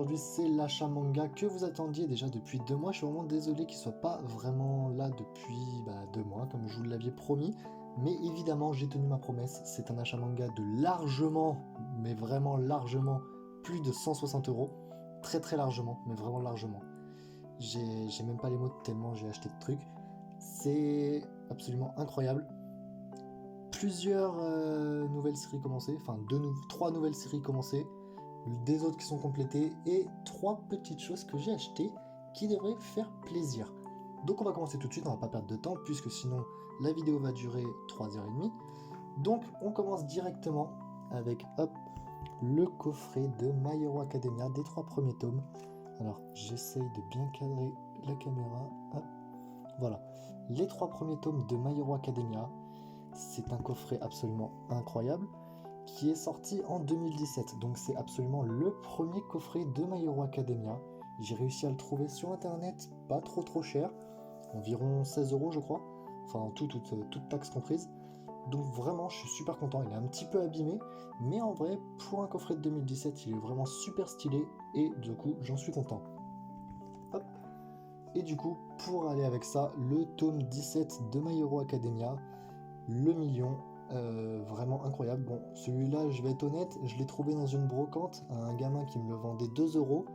aujourd'hui, c'est l'achat manga que vous attendiez déjà depuis 2 mois. Je suis vraiment désolé qu'il soit pas vraiment là depuis 2 mois, comme je vous l'aviez promis. Mais évidemment, j'ai tenu ma promesse. C'est un achat manga de largement, mais vraiment largement, plus de 160 euros. Très très largement, mais vraiment largement. J'ai même pas les mots tellement j'ai acheté de trucs. C'est absolument incroyable. Plusieurs nouvelles séries commencées, enfin 3 nouvelles séries commencées, des autres qui sont complétées et 3 petites choses que j'ai achetées qui devraient faire plaisir. Donc on va commencer tout de suite, on va pas perdre de temps puisque sinon la vidéo va durer 3h30. Donc on commence directement avec le coffret de My Hero Academia des 3 premiers tomes. Alors j'essaye de bien cadrer la caméra. Hop. Voilà, les 3 premiers tomes de My Hero Academia. C'est un coffret absolument incroyable qui est sorti en 2017. Donc c'est absolument le premier coffret de My Hero Academia. J'ai réussi à le trouver sur internet, pas trop cher, environ 16 euros je crois. Enfin toute taxe comprise. Donc vraiment je suis super content, il est un petit peu abîmé, mais en vrai pour un coffret de 2017 il est vraiment super stylé et du coup j'en suis content. Hop. Et du coup pour aller avec ça, le tome 17 de My Hero Academia, le million, vraiment incroyable. Bon, celui-là, je vais être honnête, je l'ai trouvé dans une brocante à un gamin qui me le vendait 2 euros.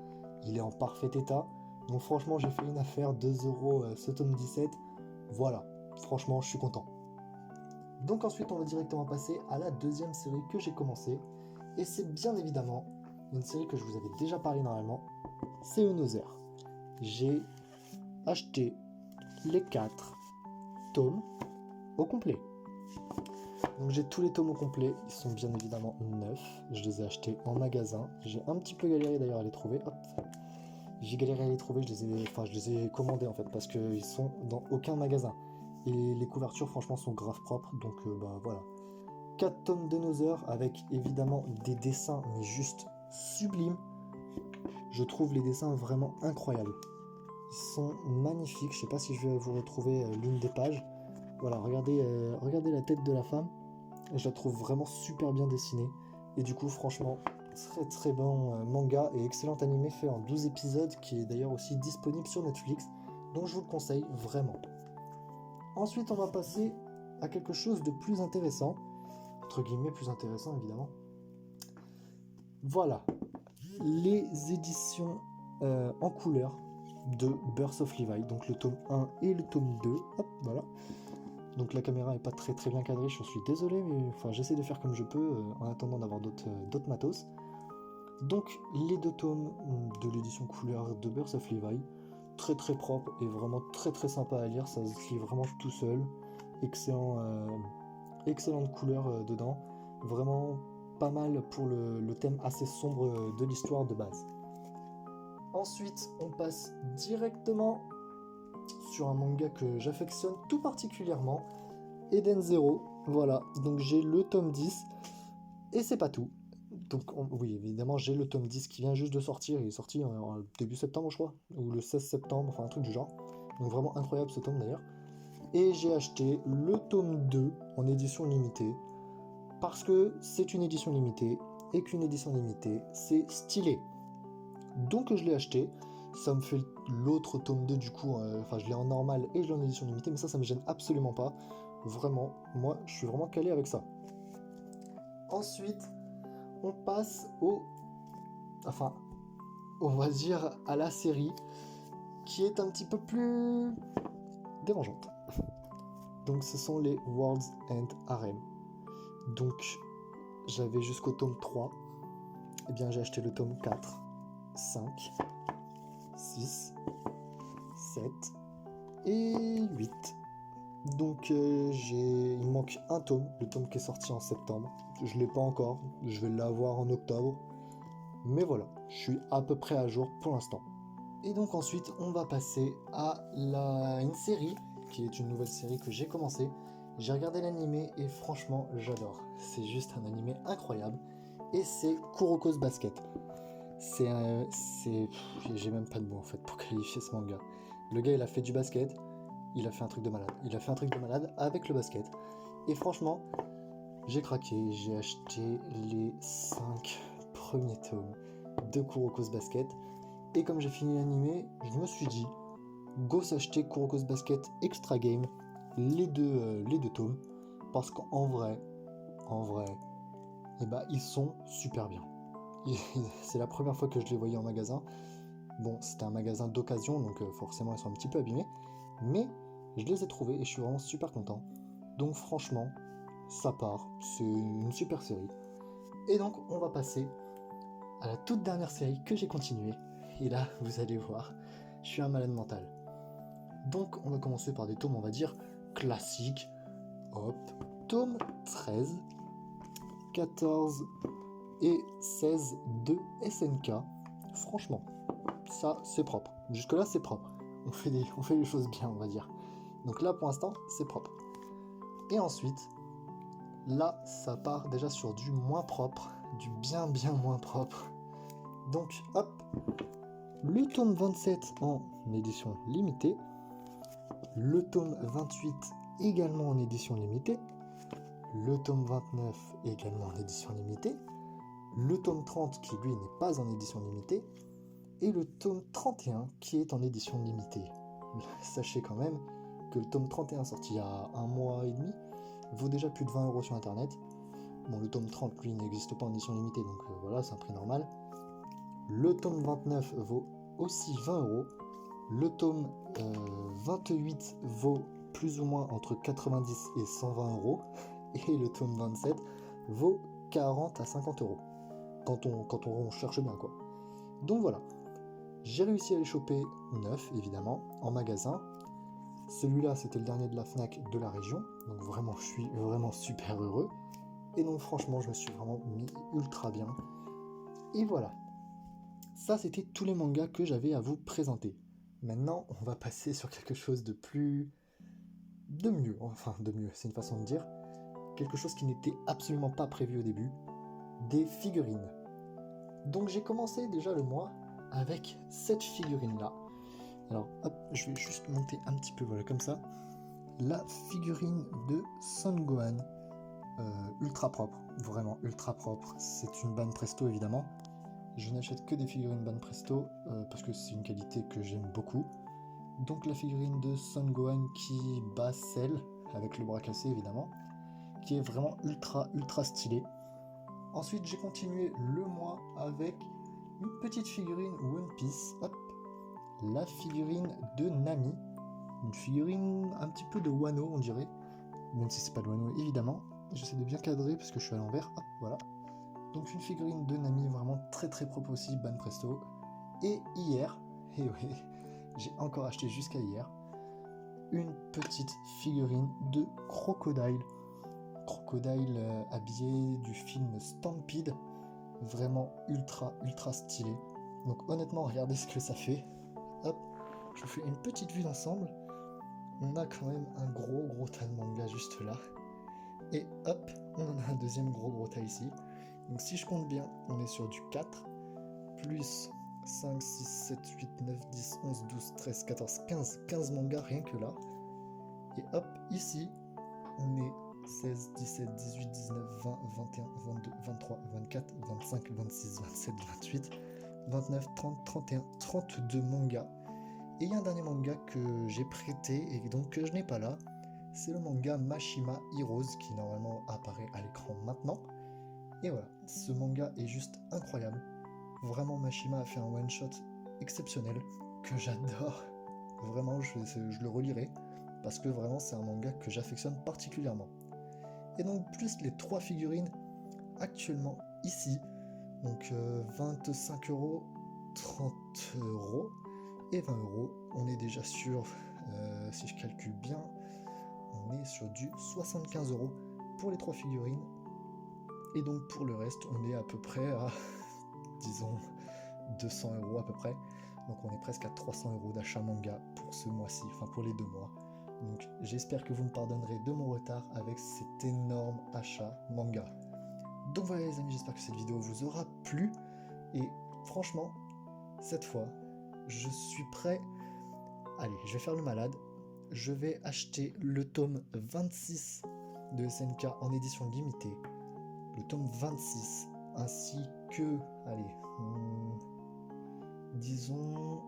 Il est en parfait état. Donc franchement, j'ai fait une affaire, 2 euros ce tome 17. Voilà, franchement, je suis content. Donc ensuite, on va directement passer à la deuxième série que j'ai commencé. Et c'est bien évidemment une série que je vous avais déjà parlé normalement. C'est Another. J'ai acheté les 4 tomes au complet. Donc j'ai tous les tomes au complet, ils sont bien évidemment neufs, je les ai achetés en magasin, j'ai un petit peu galéré d'ailleurs à les trouver, hop, j'ai galéré à les trouver, je les ai commandés en fait, parce qu'ils sont dans aucun magasin, et les couvertures franchement sont grave propres, donc voilà. 4 tomes d'Another avec évidemment des dessins mais juste sublimes, je trouve les dessins vraiment incroyables, ils sont magnifiques, je sais pas si je vais vous retrouver l'une des pages, voilà, regardez la tête de la femme. Je la trouve vraiment super bien dessinée. Et du coup, franchement, très très bon manga et excellent animé fait en 12 épisodes qui est d'ailleurs aussi disponible sur Netflix. Donc je vous le conseille vraiment. Ensuite, on va passer à quelque chose de plus intéressant. Entre guillemets, plus intéressant évidemment. Voilà. Les éditions en couleur de Birth of Levi. Donc le tome 1 et le tome 2. Hop, voilà. Donc la caméra est pas très bien cadrée, je suis désolé, mais enfin, j'essaie de faire comme je peux en attendant d'avoir d'autres matos. Donc les 2 tomes de l'édition couleur de Birth of Levi, très propre et vraiment très sympa à lire, ça se lit vraiment tout seul, excellente couleur dedans, vraiment pas mal pour le thème assez sombre de l'histoire de base. Ensuite on passe directement sur un manga que j'affectionne tout particulièrement, Eden Zero, voilà, donc j'ai le tome 10, et c'est pas tout. Donc oui, évidemment, j'ai le tome 10 qui vient juste de sortir, il est sorti en début septembre, je crois, ou le 16 septembre, enfin un truc du genre. Donc vraiment incroyable ce tome d'ailleurs. Et j'ai acheté le tome 2 en édition limitée, parce que c'est une édition limitée, et qu'une édition limitée, c'est stylé. Donc je l'ai acheté. Ça me fait l'autre tome 2 du coup, je l'ai en normal et je l'ai en édition limitée, mais ça me gêne absolument pas. Vraiment, moi je suis vraiment calé avec ça. Ensuite, on passe on va dire à la série qui est un petit peu plus dérangeante. Donc ce sont les World's End Harem. Donc j'avais jusqu'au tome 3, et bien j'ai acheté le tome 4, 5, 6, 7 et 8. Donc il me manque un tome, le tome qui est sorti en septembre. Je l'ai pas encore, je vais l'avoir en octobre. Mais voilà, je suis à peu près à jour pour l'instant. Et donc ensuite, on va passer à une série, qui est une nouvelle série que j'ai commencé. J'ai regardé l'animé et franchement, j'adore. C'est juste un animé incroyable. Et c'est Kuroko's Basket. J'ai même pas de mots en fait pour qualifier ce manga. Le gars, il a fait du basket. Il a fait un truc de malade. Il a fait un truc de malade avec le basket. Et franchement, j'ai craqué. J'ai acheté les 5 premiers tomes de Kuroko's Basket. Et comme j'ai fini l'animé, je me suis dit, go s'acheter Kuroko's Basket Extra Game, les deux tomes, parce qu'en vrai, eh ben, ils sont super bien. C'est la première fois que je les voyais en magasin. Bon, c'était un magasin d'occasion, donc forcément ils sont un petit peu abîmés, mais je les ai trouvés et je suis vraiment super content. Donc franchement, ça part, c'est une super série. Et donc on va passer à la toute dernière série que j'ai continuée. Et là, vous allez voir, je suis un malade mental. Donc on va commencer par des tomes, on va dire, classiques. Hop, tome 13, 14 et 16 de SNK. Franchement, ça c'est propre. Jusque-là c'est propre. On fait les choses bien, on va dire. Donc là pour l'instant c'est propre. Et ensuite, là ça part déjà sur du moins propre, du bien moins propre. Donc hop, le tome 27 en édition limitée, le tome 28 également en édition limitée, le tome 29 également en édition limitée, le tome 30 qui lui n'est pas en édition limitée, et le tome 31 qui est en édition limitée. Sachez quand même que le tome 31 sorti il y a un mois et demi vaut déjà plus de 20 € sur internet. Bon, le tome 30 lui n'existe pas en édition limitée, donc voilà, c'est un prix normal. Le tome 29 vaut aussi 20 €. Le tome 28 vaut plus ou moins entre 90 et 120 €. Et le tome 27 vaut 40 à 50 € quand on cherche bien, quoi. Donc voilà, j'ai réussi à les choper neufs, évidemment, en magasin. Celui-là, c'était le dernier de la Fnac de la région, donc vraiment, je suis vraiment super heureux. Et donc franchement, je me suis vraiment mis ultra bien. Et voilà, ça c'était tous les mangas que j'avais à vous présenter. Maintenant, on va passer sur quelque chose de mieux, c'est une façon de dire. Quelque chose qui n'était absolument pas prévu au début, des figurines. Donc j'ai commencé déjà le mois avec cette figurine-là. Alors hop, je vais juste monter un petit peu, voilà, comme ça. La figurine de Son Gohan, ultra propre, vraiment ultra propre. C'est une Ban Presto évidemment. Je n'achète que des figurines Ban Presto parce que c'est une qualité que j'aime beaucoup. Donc la figurine de Son Gohan qui bat Cell, avec le bras cassé évidemment, qui est vraiment ultra stylé. Ensuite j'ai continué le mois avec une petite figurine One Piece, hop, la figurine de Nami, une figurine un petit peu de Wano on dirait, même si c'est pas de Wano évidemment. J'essaie de bien cadrer parce que je suis à l'envers, hop, voilà. Donc une figurine de Nami vraiment très propre aussi, Ban Presto. Et hier, et oui, j'ai encore acheté jusqu'à hier, une petite figurine de Crocodile. Crocodile habillé du film Stampede, vraiment ultra stylé. Donc honnêtement, regardez ce que ça fait. Hop, je vous fais une petite vue d'ensemble. On a quand même un gros tas de manga juste là. Et hop, on en a un deuxième gros tas ici. Donc si je compte bien, on est sur du 4, plus 5, 6, 7, 8, 9, 10, 11, 12, 13, 14, 15 mangas rien que là. Et hop, ici, on est 16, 17, 18, 19, 20, 21, 22, 23, 24, 25, 26, 27, 28, 29, 30, 31, 32 mangas. Et il y a un dernier manga que j'ai prêté et donc que je n'ai pas là. C'est le manga Mashima Heroes qui normalement apparaît à l'écran maintenant. Et voilà, ce manga est juste incroyable. Vraiment, Mashima a fait un one-shot exceptionnel que j'adore. Vraiment, je le relirai parce que vraiment c'est un manga que j'affectionne particulièrement. Et donc plus les 3 figurines actuellement ici, donc 25 €, 30 € et 20 €. On est déjà sur, si je calcule bien, on est sur du 75 € pour les 3 figurines. Et donc pour le reste, on est à peu près à, disons, 200 € à peu près. Donc on est presque à 300 € d'achat manga pour ce mois-ci, enfin pour les 2 mois. Donc j'espère que vous me pardonnerez de mon retard avec cet énorme achat manga. Donc voilà les amis, j'espère que cette vidéo vous aura plu. Et franchement, cette fois, je suis prêt. Allez, je vais faire le malade. Je vais acheter le tome 26 de SNK en édition limitée. Le tome 26, ainsi que, allez, disons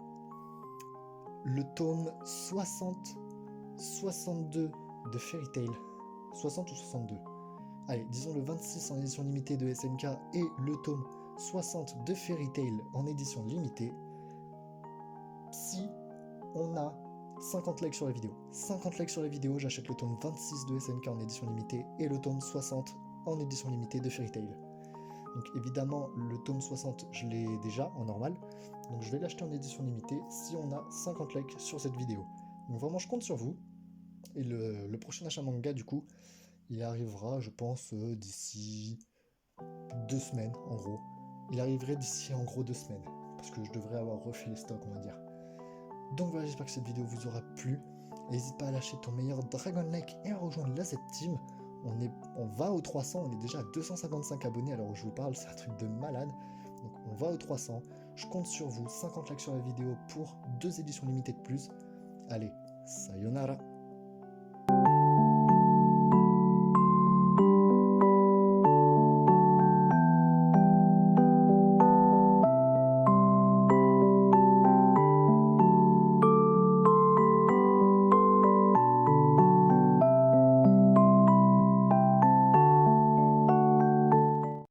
le tome 62 de Fairy Tail. 60 ou 62. Allez, disons le 26 en édition limitée de SNK et le tome 60 de Fairy Tail en édition limitée. Si on a 50 likes sur la vidéo. 50 likes sur la vidéo, j'achète le tome 26 de SNK en édition limitée et le tome 60 en édition limitée de Fairy Tail. Donc évidemment, le tome 60, je l'ai déjà en normal. Donc je vais l'acheter en édition limitée si on a 50 likes sur cette vidéo. Donc vraiment, je compte sur vous. Et le prochain achat manga, du coup, il arrivera, je pense, d'ici 2 semaines, en gros. Il arriverait d'ici, en gros, 2 semaines. Parce que je devrais avoir refait les stocks, on va dire. Donc voilà, j'espère que cette vidéo vous aura plu. N'hésite pas à lâcher ton meilleur Dragon Like et à rejoindre la team. On va aux 300, on est déjà à 255 abonnés à l'heure où je vous parle, c'est un truc de malade. Donc on va aux 300, je compte sur vous, 50 likes sur la vidéo pour 2 éditions limitées de plus. Allez, sayonara!